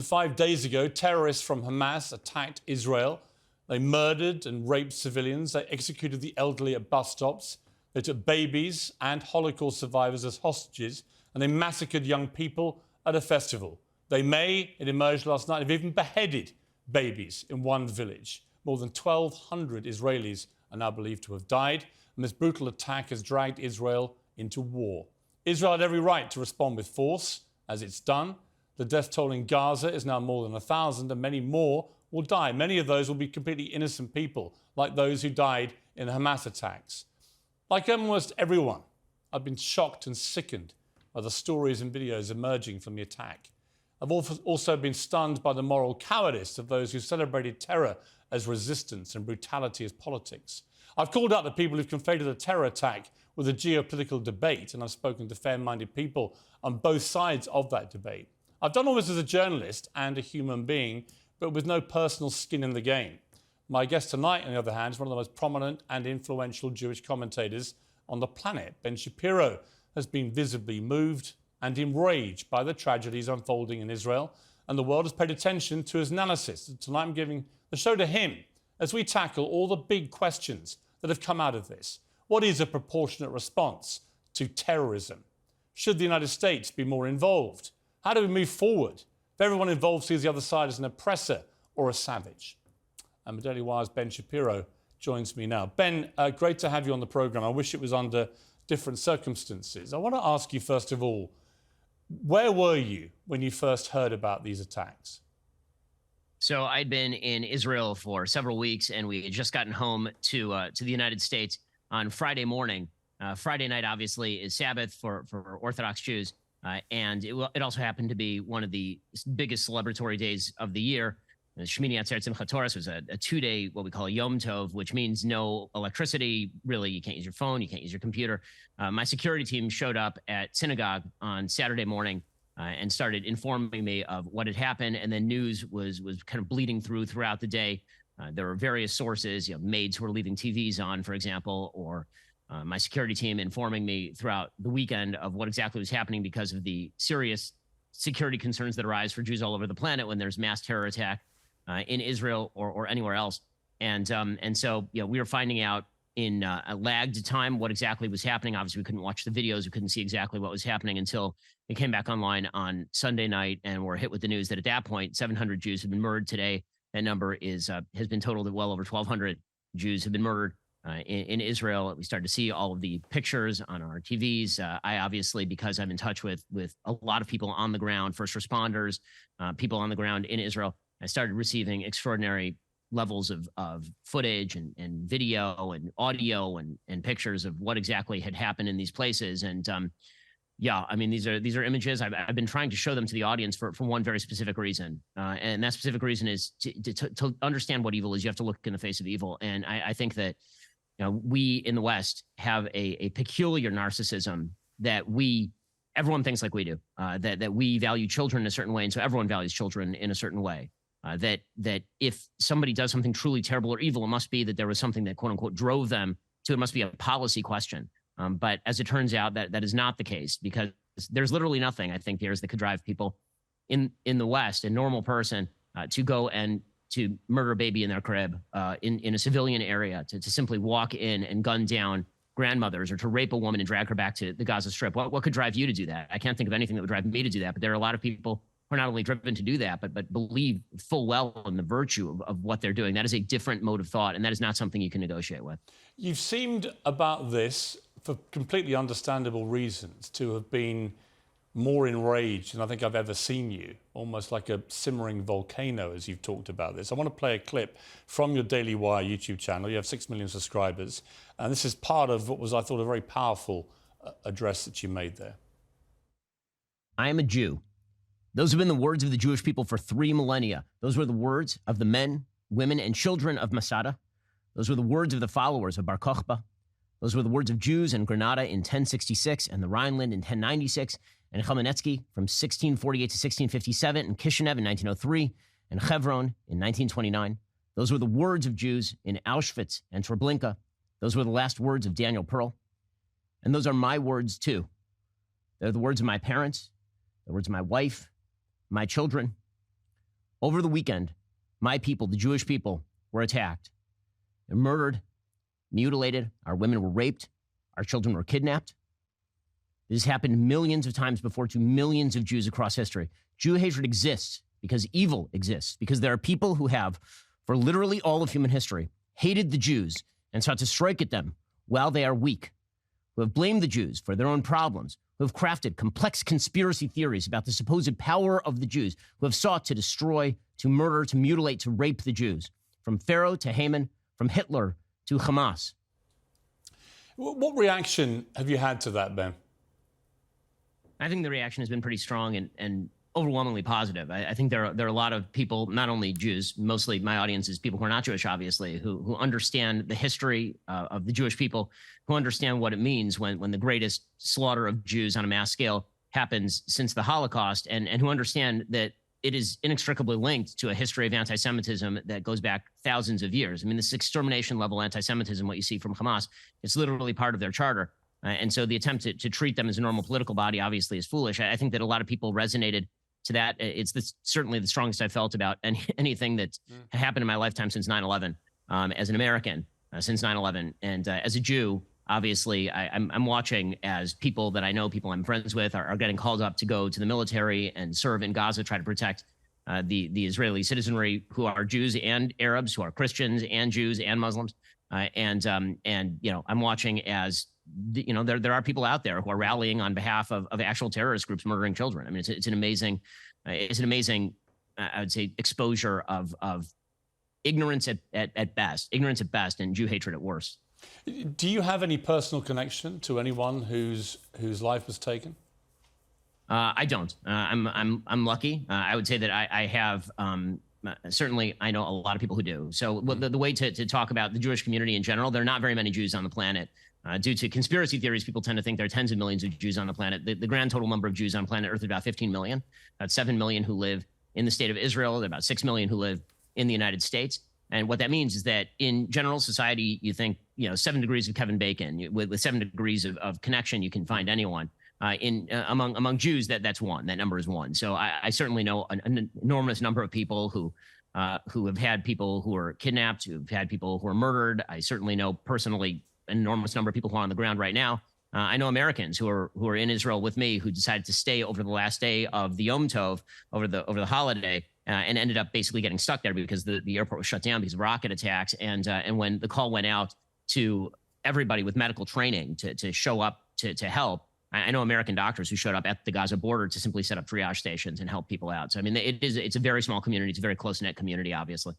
5 days ago, terrorists from Hamas attacked Israel. They murdered and raped civilians. They executed the elderly at bus stops. They took babies and Holocaust survivors as hostages. And they massacred young people at a festival. They may, it emerged last night, have even beheaded babies in one village. More than 1,200 Israelis are now believed to have died. And this brutal attack has dragged Israel into war. Israel had every right to respond with force, as it's done. The death toll in Gaza is now more than 1,000, and many more will die. Many of those will be completely innocent people, like those who died in the Hamas attacks. Like almost everyone, I've been shocked and sickened by the stories and videos emerging from the attack. I've also been stunned by the moral cowardice of those who celebrated terror as resistance and brutality as politics. I've called out the people who've conflated a terror attack with a geopolitical debate, and I've spoken to fair-minded people on both sides of that debate. I've done all this as a journalist and a human being, but with no personal skin in the game. My guest tonight, on the other hand, is one of the most prominent and influential Jewish commentators on the planet. Ben Shapiro has been visibly moved and enraged by the tragedies unfolding in Israel, and the world has paid attention to his analysis. Tonight I'm giving the show to him as we tackle all the big questions that have come out of this. What is a proportionate response to terrorism? Should the United States be more involved? How do we move forward if everyone involved sees the other side as an oppressor or a savage? And the Daily Wire's Ben Shapiro joins me now. Ben, great to have you on the programme. I wish it was under different circumstances. I want to ask you, first of all, where were you when you first heard about these attacks? So I'd been in Israel for several weeks, and we had just gotten home to the United States on Friday morning. Friday night, obviously, is Sabbath for Orthodox Jews. And it also happened to be one of the biggest celebratory days of the year. Shmini Atzeret Simchat Torah was a 2-day, what we call a Yom Tov, which means no electricity. Really, you can't use your phone, you can't use your computer. My security team showed up at synagogue on Saturday morning and started informing me of what had happened. And then news was kind of bleeding throughout the day. There were various sources, maids who were leaving TVs on, for example, or my security team informing me throughout the weekend of what exactly was happening because of the serious security concerns that arise for Jews all over the planet when there's mass terror attack in Israel or anywhere else. And so we were finding out in a lagged time what exactly was happening. Obviously, we couldn't watch the videos. We couldn't see exactly what was happening until it came back online on Sunday night, and we're hit with the news that at that point, 700 Jews have been murdered today. That number has been totaled at well over 1,200 Jews have been murdered in Israel. We started to see all of the pictures on our TVs. I obviously, because I'm in touch with a lot of people on the ground, first responders, people on the ground in Israel, I started receiving extraordinary levels of footage and video and audio and pictures of what exactly had happened in these places. And I mean, these are images. I've been trying to show them to the audience for one very specific reason. And that specific reason is to understand what evil is. You have to look in the face of evil. And I think that we in the West have a peculiar narcissism that everyone thinks like we do, that we value children in a certain way. And so everyone values children in a certain way. That if somebody does something truly terrible or evil, it must be that there was something that, quote unquote, drove them to, it must be a policy question. But as it turns out, that is not the case, because there's literally nothing, I think, Piers, that could drive people in the West, a normal person, to go and to murder a baby in their crib in a civilian area, to simply walk in and gun down grandmothers, or to rape a woman and drag her back to the Gaza Strip. What could drive you to do that? I can't think of anything that would drive me to do that, but there are a lot of people who are not only driven to do that, but believe full well in the virtue of what they're doing. That is a different mode of thought, and that is not something you can negotiate with. You've seemed about this, for completely understandable reasons, to have been more enraged than I think I've ever seen you, almost like a simmering volcano as you've talked about this. I want to play a clip from your Daily Wire YouTube channel. You have 6 million subscribers, and this is part of what was, I thought, a very powerful address that you made there. I am a Jew. Those have been the words of the Jewish people for 3 millennia. Those were the words of the men, women, and children of Masada. Those were the words of the followers of Bar Kokhba. Those were the words of Jews in Granada in 1066 and the Rhineland in 1096, and Khmelnytsky from 1648 to 1657, and Kishinev in 1903, and Hebron in 1929. Those were the words of Jews in Auschwitz and Treblinka. Those were the last words of Daniel Pearl. And those are my words too. They're the words of my parents, the words of my wife, my children. Over the weekend, my people, the Jewish people, were attacked. They're murdered, mutilated. Our women were raped. Our children were kidnapped. This has happened millions of times before to millions of Jews across history. Jew hatred exists because evil exists, because there are people who have, for literally all of human history, hated the Jews and sought to strike at them while they are weak, who have blamed the Jews for their own problems, who have crafted complex conspiracy theories about the supposed power of the Jews, who have sought to destroy, to murder, to mutilate, to rape the Jews, from Pharaoh to Haman, from Hitler to Hamas. What reaction have you had to that, Ben? I think the reaction has been pretty strong and overwhelmingly positive. I think there are a lot of people, not only Jews, mostly my audience is people who are not Jewish, obviously, who understand the history of the Jewish people, who understand what it means when the greatest slaughter of Jews on a mass scale happens since the Holocaust, and who understand that it is inextricably linked to a history of anti-Semitism that goes back thousands of years. I mean, this extermination level anti-Semitism, what you see from Hamas, it's literally part of their charter. And so the attempt to treat them as a normal political body obviously is foolish. I think that a lot of people resonated to that. It's certainly the strongest I've felt about anything that happened in my lifetime since 9/11, as an American, since 9/11. And as a Jew, obviously, I'm watching as people that I know, people I'm friends with, are getting called up to go to the military and serve in Gaza, try to protect the Israeli citizenry who are Jews and Arabs, who are Christians and Jews and Muslims. And I'm watching as there are people out there who are rallying on behalf of actual terrorist groups murdering children. I mean, it's an amazing, I would say, exposure of ignorance at best, and Jew hatred at worst. Do you have any personal connection to anyone whose life was taken? I don't. I'm lucky. I would say that I have. Certainly, I know a lot of people who do. So the way to talk about the Jewish community in general, there are not very many Jews on the planet. Due to conspiracy theories, people tend to think there are tens of millions of Jews on the planet. The grand total number of Jews on planet Earth is about 15 million, about 7 million who live in the state of Israel. There are about 6 million who live in the United States. And what that means is that in general society, you think, 7 degrees of Kevin Bacon. With 7 degrees of connection, you can find anyone. Among Jews, that's one. That number is one. So I certainly know an enormous number of people who have had people who are kidnapped, who've had people who are murdered. I certainly know personally an enormous number of people who are on the ground right now. I know Americans who are in Israel with me who decided to stay over the last day of the Yom Tov, over the holiday, and ended up basically getting stuck there because the airport was shut down because of rocket attacks. And when the call went out to everybody with medical training to show up to help, I know American doctors who showed up at the Gaza border to simply set up triage stations and help people out. So, I mean, it's a very small community. It's a very close-knit community, obviously.